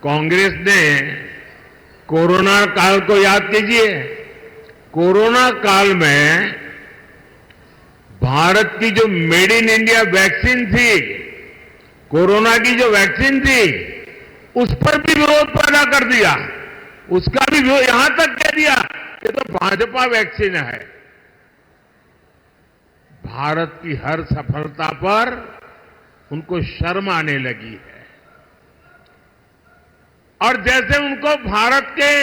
कांग्रेस ने कोरोना काल को याद कीजिए। कोरोना काल में भारत की जो मेड इन इंडिया वैक्सीन थी, कोरोना की जो वैक्सीन थी, उस पर भी विरोध पैदा कर दिया। उसका भी यहां तक कह दिया कि तो भाजपा वैक्सीन है। भारत की हर सफलता पर उनको शर्म आने लगी है। और जैसे उनको भारत के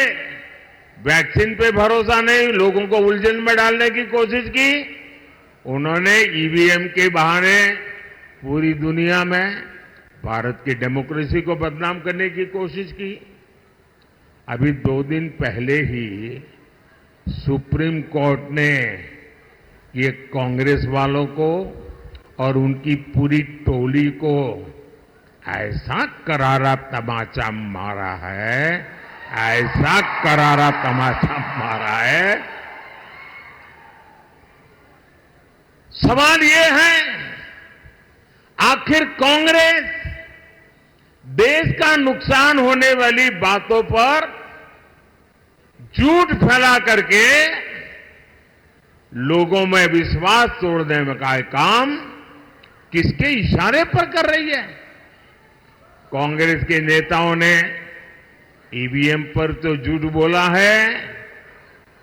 वैक्सीन पे भरोसा नहीं, लोगों को उलझन में डालने की कोशिश की, उन्होंने ईवीएम के बहाने पूरी दुनिया में भारत की डेमोक्रेसी को बदनाम करने की कोशिश की। अभी 2 दिन पहले ही सुप्रीम कोर्ट ने ये कांग्रेस वालों को और उनकी पूरी टोली को ऐसा करारा तमाचा मारा है, ऐसा करारा तमाचा मारा है। सवाल ये है, आखिर कांग्रेस देश का नुकसान होने वाली बातों पर झूठ फैला करके लोगों में विश्वास तोड़ने का काम किसके इशारे पर कर रही है? कांग्रेस के नेताओं ने ईवीएम पर तो झूठ बोला है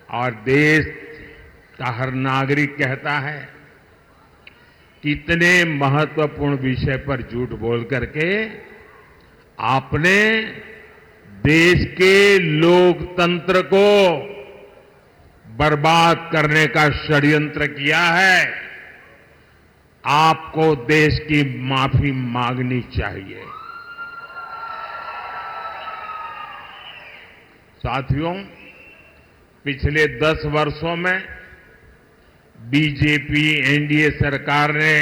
और देश का हर नागरिक कहता है कितने महत्वपूर्ण विषय पर झूठ बोल करके आपने देश के लोकतंत्र को बर्बाद करने का षड्यंत्र किया है। आपको देश की माफी मांगनी चाहिए। साथियों, पिछले 10 वर्षों में बीजेपी एनडीए सरकार ने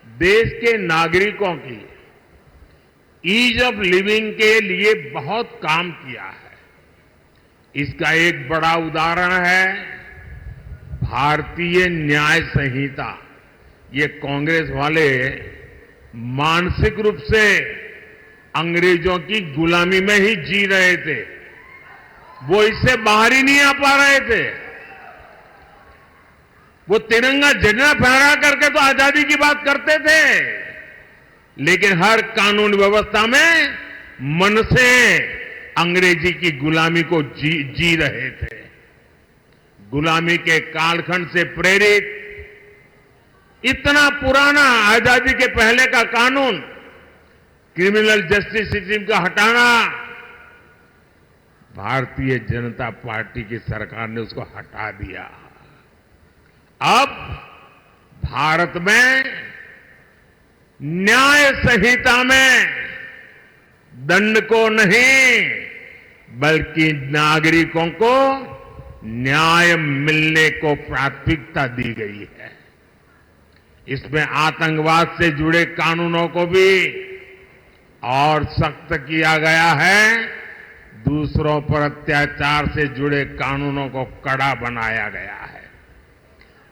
देश के नागरिकों की ईज ऑफ लिविंग के लिए बहुत काम किया है। इसका एक बड़ा उदाहरण है भारतीय न्याय संहिता। ये कांग्रेस वाले मानसिक रूप से अंग्रेजों की गुलामी में ही जी रहे थे, वो इससे बाहर ही नहीं आ पा रहे थे। वो तिरंगा झंडा फहरा करके तो आजादी की बात करते थे, लेकिन हर कानून व्यवस्था में मन से अंग्रेजी की गुलामी को जी रहे थे। गुलामी के कालखंड से प्रेरित इतना पुराना आजादी के पहले का कानून, क्रिमिनल जस्टिस सिस्टम का हटाना, भारतीय जनता पार्टी की सरकार ने उसको हटा दिया। अब भारत में न्याय संहिता में दंड को नहीं बल्कि नागरिकों को न्याय मिलने को प्राथमिकता दी गई है। इसमें आतंकवाद से जुड़े कानूनों को भी और सख्त किया गया है। दूसरों पर अत्याचार से जुड़े कानूनों को कड़ा बनाया गया है।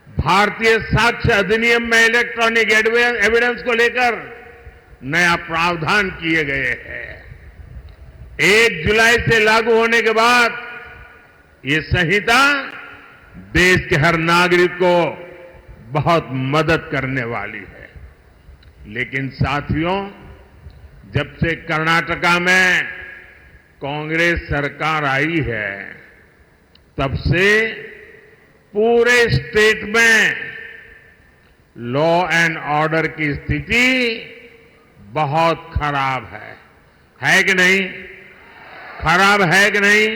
भारतीय साक्ष्य अधिनियम में इलेक्ट्रॉनिक एविडेंस को लेकर नया प्रावधान किए गए हैं। 1 जुलाई से लागू होने के बाद ये संहिता देश के हर नागरिक को बहुत मदद करने वाली है। लेकिन साथियों, जब से कर्नाटका में कांग्रेस सरकार आई है, तब से पूरे स्टेट में लॉ एंड ऑर्डर की स्थिति बहुत खराब है कि नहीं? खराब है कि नहीं?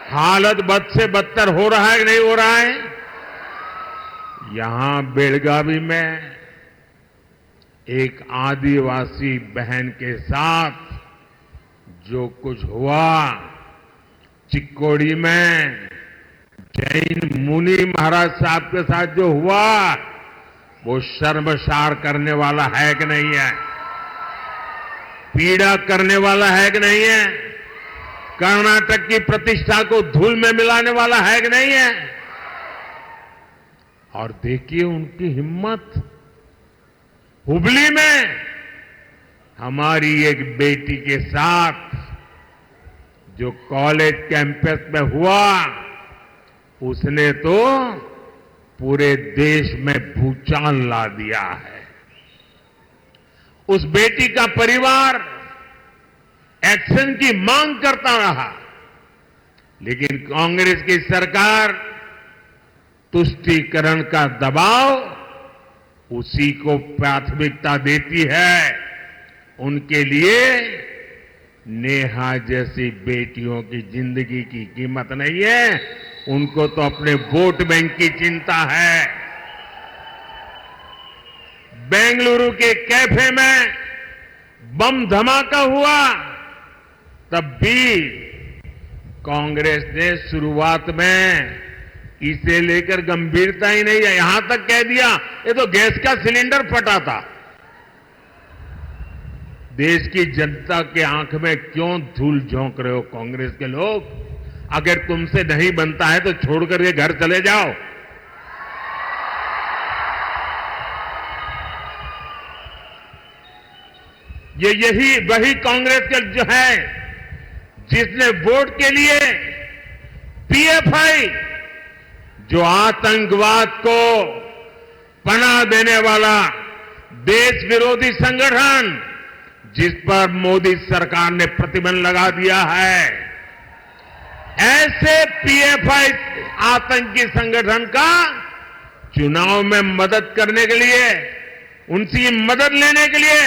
हालत बद से बदतर हो रहा है कि नहीं हो रहा है? यहां बेलगावी में एक आदिवासी बहन के साथ जो कुछ हुआ, चिक्कोड़ी में जैन मुनि महाराज साहब के साथ जो हुआ, वो शर्मसार करने वाला है कि नहीं है? पीड़ा करने वाला है कि नहीं है? कर्नाटक की प्रतिष्ठा को धूल में मिलाने वाला है कि नहीं है? और देखिए उनकी हिम्मत। हुबली में हमारी एक बेटी के साथ जो कॉलेज कैंपस में हुआ, उसने तो पूरे देश में भूचाल ला दिया है। उस बेटी का परिवार एक्शन की मांग करता रहा, लेकिन कांग्रेस की सरकार तुष्टीकरण का दबाव उसी को प्राथमिकता देती है। उनके लिए नेहा जैसी बेटियों की जिंदगी की कीमत नहीं है, उनको तो अपने वोट बैंक की चिंता है। बेंगलुरु के कैफे में बम धमाका हुआ, तब भी कांग्रेस ने शुरुआत में इसे लेकर गंभीरता ही नहीं है, यहां तक कह दिया ये तो गैस का सिलेंडर फटा था। देश की जनता के आंख में क्यों धूल झोंक रहे हो कांग्रेस के लोग? अगर तुमसे नहीं बनता है तो छोड़कर के घर चले जाओ। यही वही कांग्रेस के जो है जिसने वोट के लिए पीएफआई, जो आतंकवाद को पनाह देने वाला देश विरोधी संगठन, जिस पर मोदी सरकार ने प्रतिबंध लगा दिया है, ऐसे पीएफआई आतंकी संगठन का चुनाव में मदद करने के लिए, उनकी मदद लेने के लिए,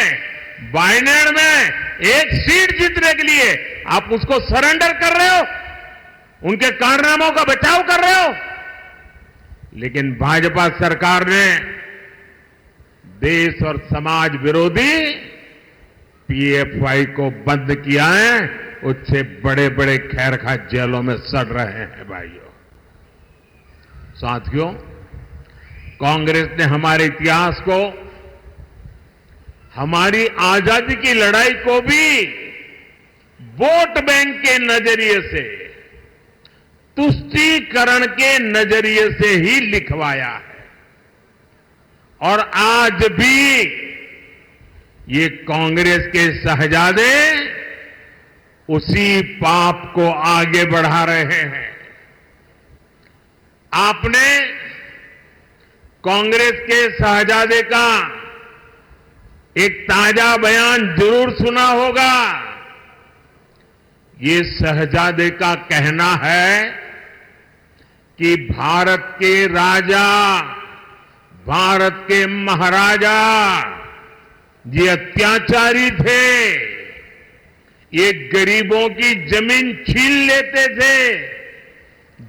वायनाड में एक सीट जीतने के लिए आप उसको सरेंडर कर रहे हो, उनके कारनामों का बचाव कर रहे हो। लेकिन भाजपा सरकार ने देश और समाज विरोधी पीएफआई को बंद किया है, उससे बड़े बड़े खैरखा जेलों में सड़ रहे हैं। भाइयों साथियों, कांग्रेस ने हमारे इतिहास को, हमारी आजादी की लड़ाई को भी वोट बैंक के नजरिए से, तुष्टीकरण के नजरिए से ही लिखवाया है। और आज भी ये कांग्रेस के शहजादे उसी पाप को आगे बढ़ा रहे हैं। आपने कांग्रेस के शहजादे का एक ताजा बयान जरूर सुना होगा। ये शहजादे का कहना है कि भारत के राजा, भारत के महाराजा ये अत्याचारी थे, ये गरीबों की जमीन छीन लेते थे,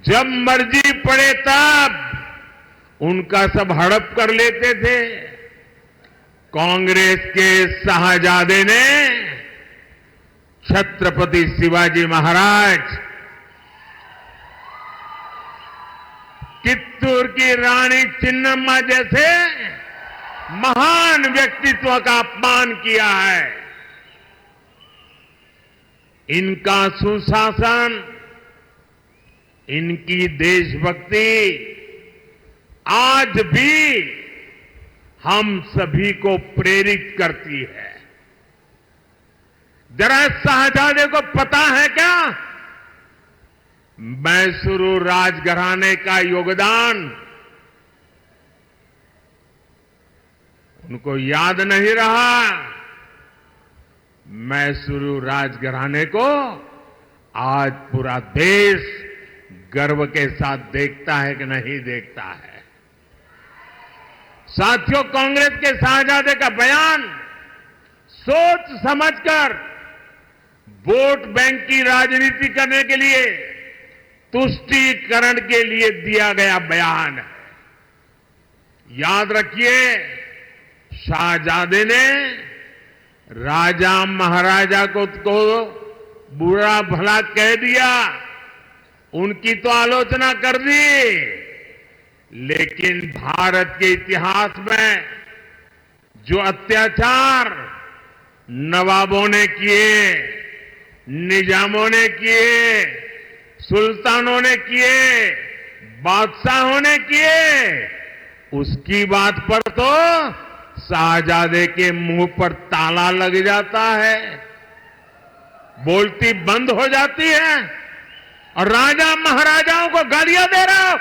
जब मर्जी पड़े तब उनका सब हड़प कर लेते थे। कांग्रेस के शाहजादे ने छत्रपति शिवाजी महाराज, कित्तूर की रानी चिन्नम्मा जैसे महान व्यक्तित्व का अपमान किया है। इनका सुशासन, इनकी देशभक्ति आज भी हम सभी को प्रेरित करती है। जरा शाहजादे को पता है क्या मैसूरू राजघराने का योगदान? उनको याद नहीं रहा। मैसूरू राजघराने को आज पूरा देश गर्व के साथ देखता है कि नहीं देखता है। साथियों, कांग्रेस के शाहजादे का बयान सोच समझकर वोट बैंक की राजनीति करने के लिए, तुष्टीकरण के लिए दिया गया बयान है। याद रखिए, शाहजादे ने राजा महाराजा को बुरा भला कह दिया, उनकी तो आलोचना कर दी, लेकिन भारत के इतिहास में जो अत्याचार नवाबों ने किए, निजामों ने किए, सुल्तानों ने किए, बादशाहों ने किए, उसकी बात पर तो शाहजादे के मुंह पर ताला लग जाता है, बोलती बंद हो जाती है और राजा महाराजाओं को गालियां दे रहे हो,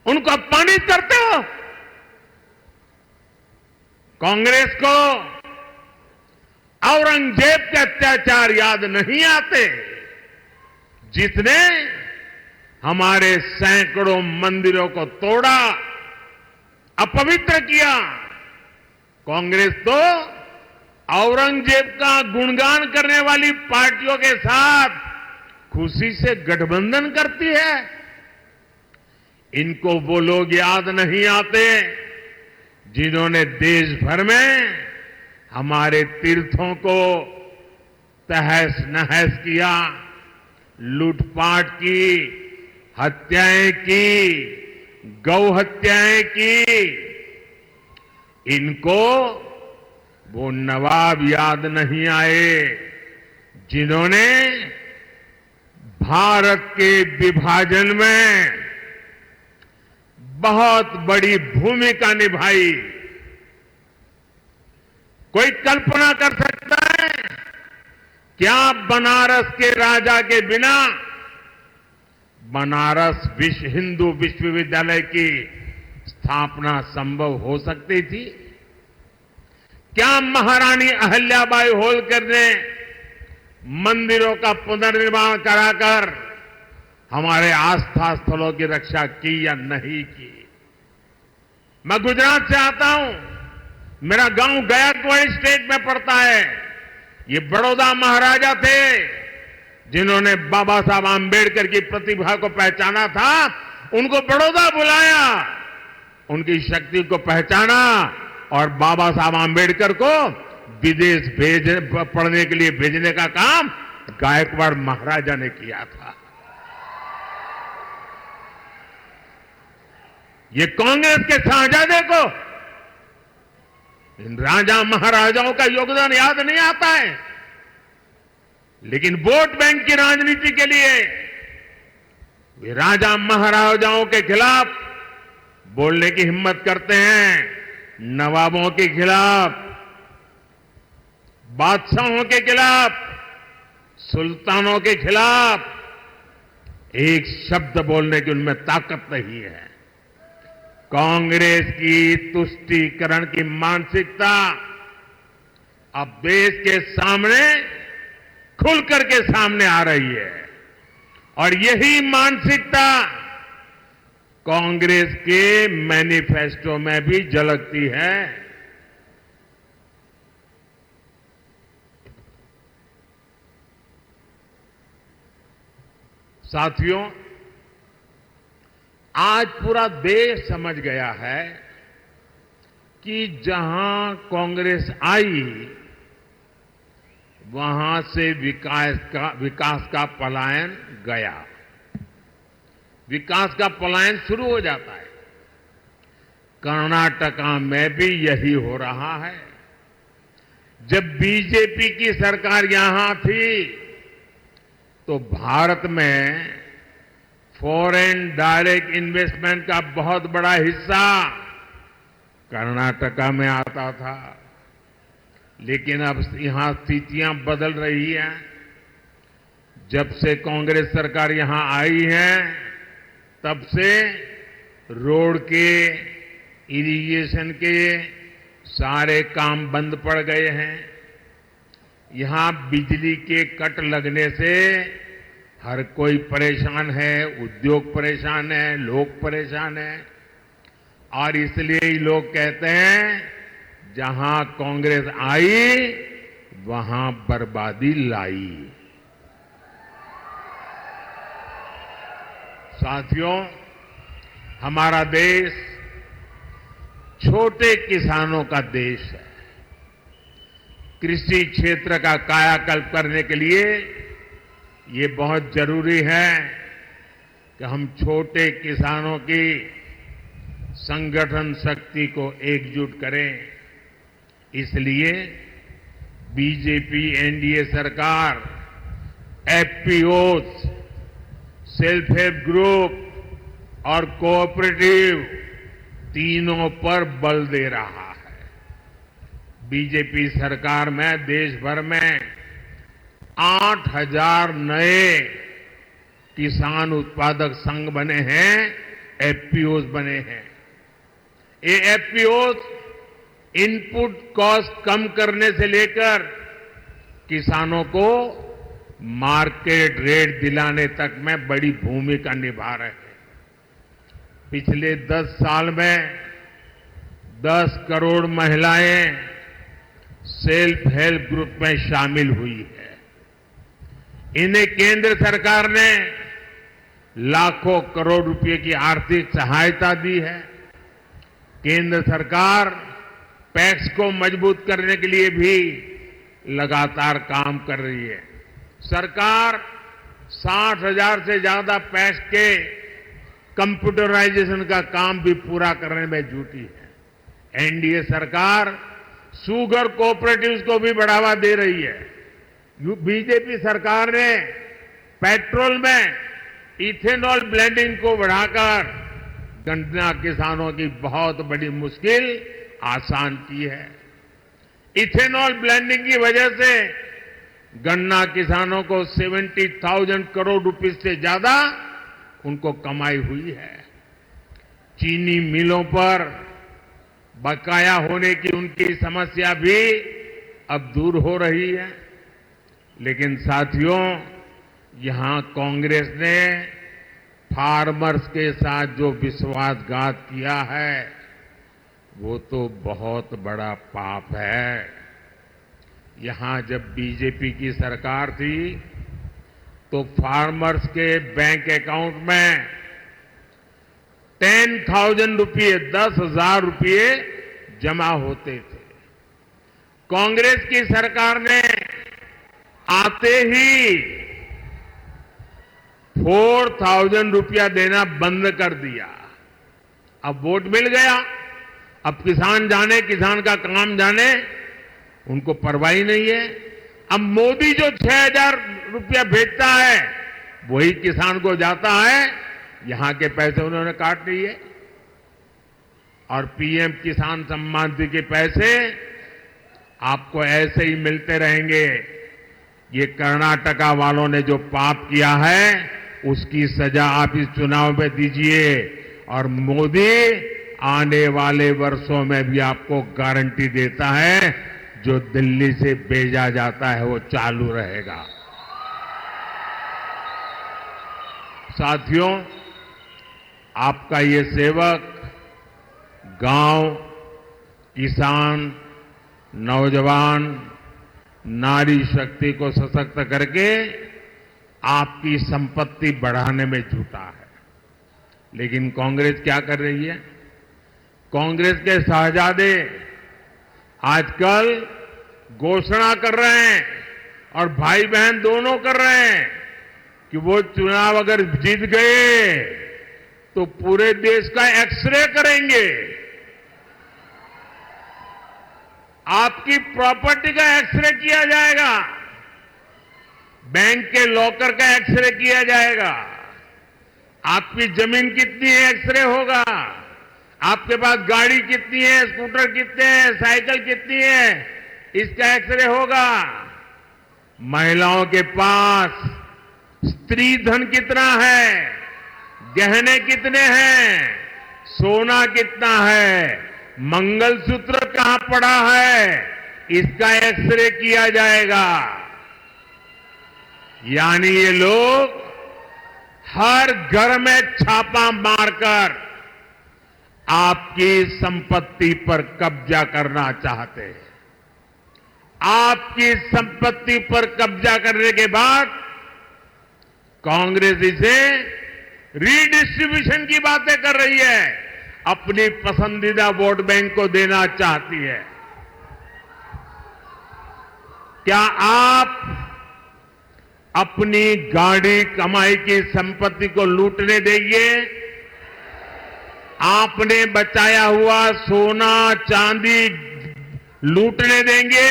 उनको अपमानित करते हो। कांग्रेस को औरंगजेब के अत्याचार याद नहीं आते, जिसने हमारे सैकड़ों मंदिरों को तोड़ा, अपवित्र किया। कांग्रेस तो औरंगजेब का गुणगान करने वाली पार्टियों के साथ खुशी से गठबंधन करती है। इनको वो लोग याद नहीं आते जिन्होंने देश भर में हमारे तीर्थों को तहस नहस किया, लूटपाट की, हत्याएं की, गौ हत्याएं की। इनको वो नवाब याद नहीं आए जिन्होंने भारत के विभाजन में बहुत बड़ी भूमिका निभाई। कोई कल्पना कर सकता है क्या बनारस के राजा के बिना बनारस हिंदू विश्वविद्यालय की स्थापना संभव हो सकती थी? क्या महारानी अहल्याबाई होलकर ने मंदिरों का पुनर्निर्माण कराकर हमारे आस्था स्थलों की रक्षा की या नहीं की? मैं गुजरात से आता हूं, मेरा गांव गायकवाड़ स्टेट में पड़ता है। ये बड़ौदा महाराजा थे जिन्होंने बाबा साहब आंबेडकर की प्रतिभा को पहचाना था, उनको बड़ौदा बुलाया, उनकी शक्ति को पहचाना और बाबा साहब आंबेडकर को विदेश पढ़ने के लिए भेजने का काम गायकवाड़ महाराजा ने किया था। ये कांग्रेस के शाहजादे को इन राजा महाराजाओं का योगदान याद नहीं आता है, लेकिन वोट बैंक की राजनीति के लिए वे राजा महाराजाओं के खिलाफ बोलने की हिम्मत करते हैं, नवाबों के खिलाफ, बादशाहों के खिलाफ, सुल्तानों के खिलाफ एक शब्द बोलने की उनमें ताकत नहीं है। कांग्रेस की तुष्टीकरण की मानसिकता अब देश के सामने खुल करके सामने आ रही है और यही मानसिकता कांग्रेस के मैनिफेस्टो में भी झलकती है। साथियों, आज पूरा देश समझ गया है कि जहां कांग्रेस आई वहां से विकास का पलायन गया। विकास का पलायन शुरू हो जाता है। कर्नाटका में भी यही हो रहा है। जब बीजेपी की सरकार यहां थी तो भारत में फॉरेन डायरेक्ट इन्वेस्टमेंट का बहुत बड़ा हिस्सा कर्नाटका में आता था, लेकिन अब यहां स्थितियां बदल रही हैं। जब से कांग्रेस सरकार यहां आई है तब से रोड के, इरिगेशन के सारे काम बंद पड़ गए हैं। यहां बिजली के कट लगने से हर कोई परेशान है, उद्योग परेशान है, लोग परेशान हैं और इसलिए ही लोग कहते हैं जहां कांग्रेस आई वहां बर्बादी लाई। साथियों, हमारा देश छोटे किसानों का देश है। कृषि क्षेत्र का कायाकल्प करने के लिए ये बहुत जरूरी है कि हम छोटे किसानों की संगठन शक्ति को एकजुट करें। इसलिए बीजेपी एनडीए सरकार एफपीओज, सेल्फ हेल्प ग्रुप और कोऑपरेटिव तीनों पर बल दे रहा है। बीजेपी सरकार में देश भर में 8,000 नए किसान उत्पादक संघ बने हैं, एफपीओज बने हैं। ये एफपीओज इनपुट कॉस्ट कम करने से लेकर किसानों को मार्केट रेट दिलाने तक में बड़ी भूमिका निभा रहे हैं। पिछले 10 साल में 10 करोड़ महिलाएं सेल्फ हेल्प ग्रुप में शामिल हुई है। इन्हें केंद्र सरकार ने लाखों करोड़ रुपए की आर्थिक सहायता दी है। केंद्र सरकार पैक्स को मजबूत करने के लिए भी लगातार काम कर रही है। सरकार 60,000 से ज्यादा पैक्स के कंप्यूटराइजेशन का काम भी पूरा करने में जुटी है। एनडीए सरकार शुगर कोऑपरेटिव्स को भी बढ़ावा दे रही है। बीजेपी सरकार ने पेट्रोल में इथेनॉल ब्लेंडिंग को बढ़ाकर गन्ना किसानों की बहुत बड़ी मुश्किल आसान की है। इथेनॉल ब्लेंडिंग की वजह से गन्ना किसानों को 70,000 करोड़ रुपए से ज्यादा उनको कमाई हुई है। चीनी मिलों पर बकाया होने की उनकी समस्या भी अब दूर हो रही है। लेकिन साथियों, यहां कांग्रेस ने फार्मर्स के साथ जो विश्वासघात किया है वो तो बहुत बड़ा पाप है। यहां जब बीजेपी की सरकार थी तो फार्मर्स के बैंक अकाउंट में 10,000 रुपये, 10,000 रुपये जमा होते थे। कांग्रेस की सरकार ने आते ही 4,000 रुपया देना बंद कर दिया। अब वोट मिल गया, अब किसान जाने, किसान का काम जाने, उनको परवाह ही नहीं है। अब मोदी जो 6,000 रुपया भेजता है वही किसान को जाता है। यहां के पैसे उन्होंने काट लिए और पीएम किसान सम्मान निधि के पैसे आपको ऐसे ही मिलते रहेंगे। ये कर्नाटका वालों ने जो पाप किया है उसकी सजा आप इस चुनाव में दीजिए और मोदी आने वाले वर्षों में भी आपको गारंटी देता है जो दिल्ली से भेजा जाता है वो चालू रहेगा। साथियों, आपका ये सेवक गांव, किसान, नौजवान, नारी शक्ति को सशक्त करके आपकी संपत्ति बढ़ाने में जुटा है। लेकिन कांग्रेस क्या कर रही है? कांग्रेस के शहजादे आजकल घोषणा कर रहे हैं और भाई बहन दोनों कर रहे हैं कि वो चुनाव अगर जीत गए तो पूरे देश का एक्सरे करेंगे, आपकी प्रॉपर्टी का एक्सरे किया जाएगा, बैंक के लॉकर का एक्सरे किया जाएगा, आपकी जमीन कितनी है एक्सरे होगा, आपके पास गाड़ी कितनी है, स्कूटर कितने हैं, साइकिल कितनी है, इसका एक्सरे होगा। महिलाओं के पास स्त्री धन कितना है, गहने कितने हैं, सोना कितना है, मंगलसूत्र कहां पड़ा है, इसका एक्सरे किया जाएगा। यानी ये लोग हर घर में छापा मारकर आपकी संपत्ति पर कब्जा करना चाहते हैं। आपकी संपत्ति पर कब्जा करने के बाद कांग्रेस इसे रीडिस्ट्रीब्यूशन की बातें कर रही है, अपनी पसंदीदा वोट बैंक को देना चाहती है। क्या आप अपनी गाड़ी कमाई की संपत्ति को लूटने देंगे? आपने बचाया हुआ सोना चांदी लूटने देंगे?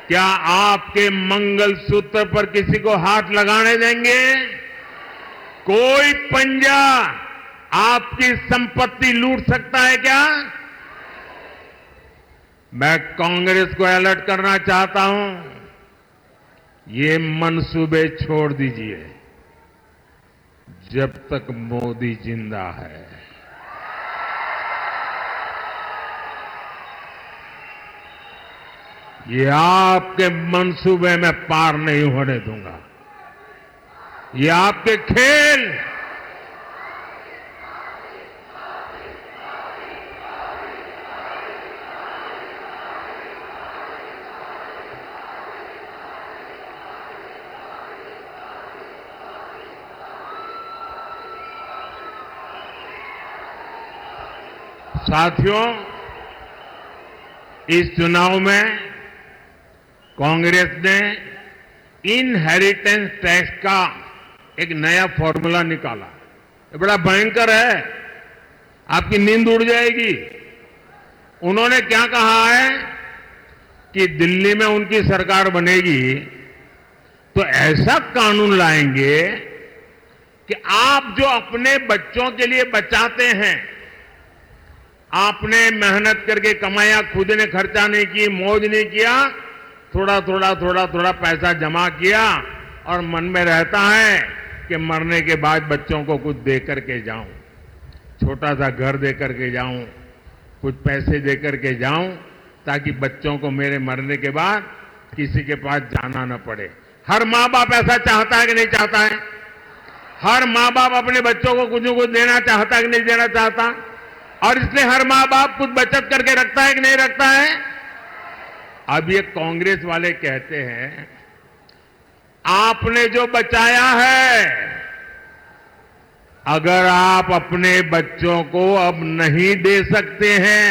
क्या आपके मंगलसूत्र पर किसी को हाथ लगाने देंगे? कोई पंजा आपकी संपत्ति लूट सकता है क्या? मैं कांग्रेस को अलर्ट करना चाहता हूं, ये मंसूबे छोड़ दीजिए जब तक मोदी जिंदा है। ये आपके मंसूबे में पार नहीं होने दूंगा। ये आपके खेल साथियों, इस चुनाव में कांग्रेस ने इनहेरिटेंस टैक्स का एक नया फॉर्मूला निकाला। ये बड़ा भयंकर है, आपकी नींद उड़ जाएगी। उन्होंने क्या कहा है कि दिल्ली में उनकी सरकार बनेगी तो ऐसा कानून लाएंगे कि आप जो अपने बच्चों के लिए बचाते हैं, आपने मेहनत करके कमाया, खुद ने खर्चा नहीं की, मौज नहीं किया, थोड़ा थोड़ा पैसा जमा किया और मन में रहता है कि मरने के बाद बच्चों को कुछ दे करके जाऊं, छोटा सा घर दे करके जाऊं, कुछ पैसे दे करके जाऊं, ताकि बच्चों को मेरे मरने के बाद किसी के पास जाना न पड़े। हर माँ बाप ऐसा चाहता है कि नहीं चाहता है? हर माँ बाप अपने बच्चों को कुछ न कुछ देना चाहता है कि नहीं देना चाहता? और इसलिए हर माँ बाप कुछ बचत करके रखता है कि नहीं रखता है? अब ये कांग्रेस वाले कहते हैं आपने जो बचाया है, अगर आप अपने बच्चों को अब नहीं दे सकते हैं,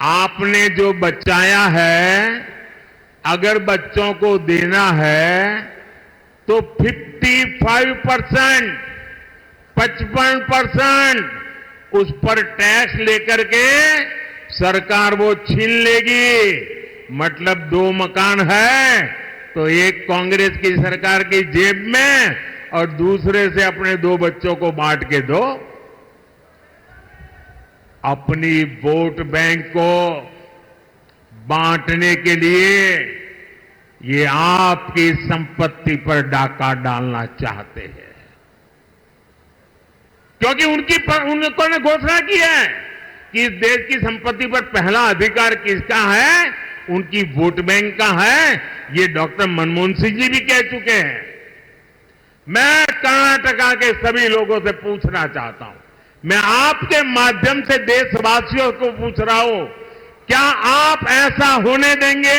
आपने जो बचाया है अगर बच्चों को देना है तो 55%, 55% उस पर टैक्स लेकर के सरकार वो छीन लेगी। मतलब 2 मकान है तो एक कांग्रेस की सरकार की जेब में और दूसरे से अपने 2 बच्चों को बांट के दो। अपनी वोट बैंक को बांटने के लिए ये आपकी संपत्ति पर डाका डालना चाहते हैं, क्योंकि उन्होंने घोषणा की है कि इस देश की संपत्ति पर पहला अधिकार किसका है? उनकी वोट बैंक का है। ये डॉक्टर मनमोहन सिंह जी भी कह चुके हैं। मैं कर्नाटका के सभी लोगों से पूछना चाहता हूं, मैं आपके माध्यम से देशवासियों को पूछ रहा हूं, क्या आप ऐसा होने देंगे?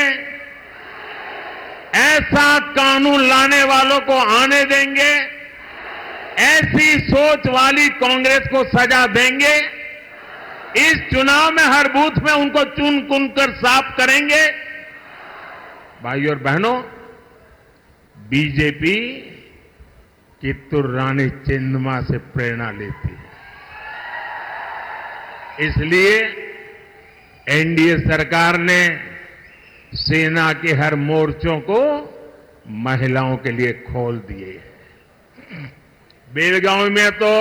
ऐसा कानून लाने वालों को आने देंगे? ऐसी सोच वाली कांग्रेस को सजा देंगे? इस चुनाव में हर बूथ में उनको चुन चुन कर साफ करेंगे? भाइयों और बहनों, बीजेपी कित्तूर रानी चेन्नम्मा से प्रेरणा लेती है। इसलिए एनडीए सरकार ने सेना के हर मोर्चों को महिलाओं के लिए खोल दिए हैं। बेलगांव में तो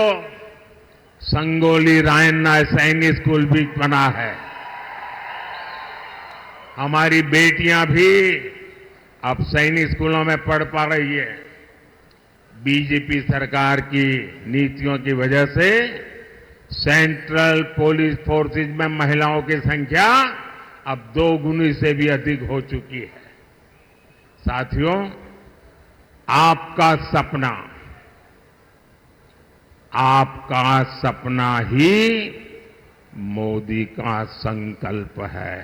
संगोली रायन्ना सैनिक स्कूल भी बना है। हमारी बेटियां भी अब सैनिक स्कूलों में पढ़ पा रही है। बीजेपी सरकार की नीतियों की वजह से सेंट्रल पुलिस फोर्सेज में महिलाओं की संख्या अब 2 गुनी से भी अधिक हो चुकी है। साथियों, आपका सपना ही मोदी का संकल्प है।